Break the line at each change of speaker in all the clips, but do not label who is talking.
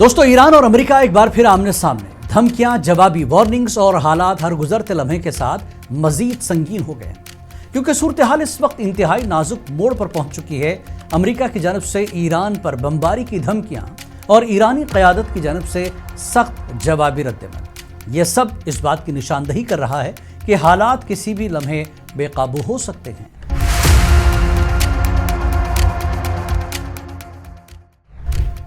दोस्तों, ईरान और अमेरिका एक बार फिर आमने सामने। धमकियां, जवाबी वार्निंग्स और हालात हर गुजरते लम्हे के साथ मजीद संगीन हो गए हैं, क्योंकि सूरत हाल इस वक्त इंतहाई नाजुक मोड़ पर पहुंच चुकी है। अमेरिका की जानब से ईरान पर बमबारी की धमकियां और ईरानी क़यादत की जानब से सख्त जवाबी रद्दमल, यह सब इस बात की निशानदही कर रहा है कि हालात किसी भी लम्हे बेकाबू हो सकते हैं।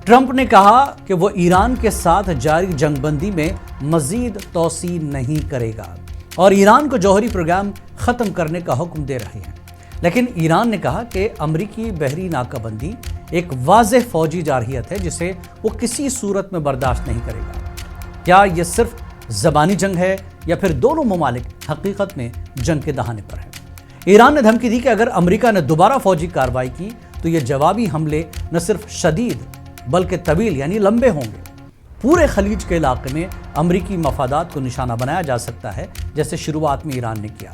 ट्रंप ने कहा कि वो ईरान के साथ जारी जंगबंदी में मजीद तोसी नहीं करेगा और ईरान को जौहरी प्रोग्राम ख़त्म करने का हुक्म दे रहे हैं। लेकिन ईरान ने कहा कि अमरीकी बहरी नाकाबंदी एक वाज़ेह फौजी जारहियत है जिसे वो किसी सूरत में बर्दाश्त नहीं करेगा। क्या ये सिर्फ ज़बानी जंग है या फिर दोनों ममालिक हकीकत में जंग के दहाने पर हैं? ईरान ने धमकी दी कि अगर अमरीका ने दोबारा फौजी कार्रवाई की तो ये जवाबी हमले न सिर्फ शदीद बल्कि तवील यानी लंबे होंगे। पूरे खलीज के इलाके में अमरीकी मफादात को निशाना बनाया जा सकता है, जैसे शुरुआत में ईरान ने किया।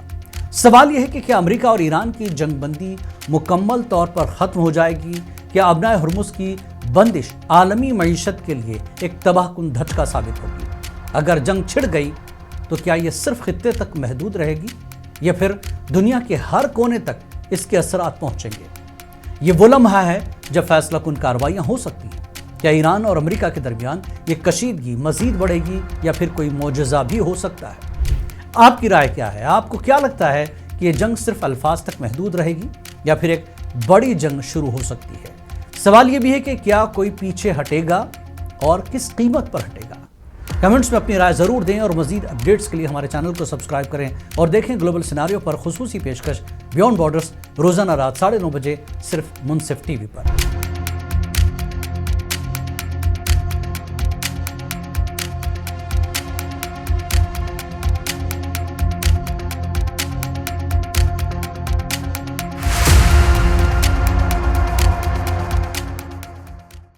सवाल यह है कि क्या अमरीका और ईरान की जंगबंदी मुकम्मल तौर पर ख़त्म हो जाएगी? क्या अबनाए हुर्मुज़ की बंदिश आलमी मईशत के लिए एक तबाहकुन धचका साबित होगी? अगर जंग छिड़ गई तो क्या यह सिर्फ खित्ते तक महदूद रहेगी या फिर दुनिया के हर कोने तक इसके असरात पहुँचेंगे? ये वो लम्हा है जब फैसला कुन कार्रवाइयाँ हो सकती हैं। क्या ईरान और अमेरिका के दरमियान ये कशीदगी मजीद बढ़ेगी या फिर कोई मोजज़ा भी हो सकता है? आपकी राय क्या है? आपको क्या लगता है कि ये जंग सिर्फ अल्फाज तक महदूद रहेगी या फिर एक बड़ी जंग शुरू हो सकती है? सवाल ये भी है कि क्या कोई पीछे हटेगा और किस कीमत पर हटेगा? कमेंट्स में अपनी राय ज़रूर दें और मजीद अपडेट्स के लिए हमारे चैनल को सब्सक्राइब करें और देखें ग्लोबल सिनारियो पर खुसूसी पेशकश बियॉन्ड बॉर्डर्स रोज़ाना रात 9:30 बजे सिर्फ मुनसिफ टीवी पर।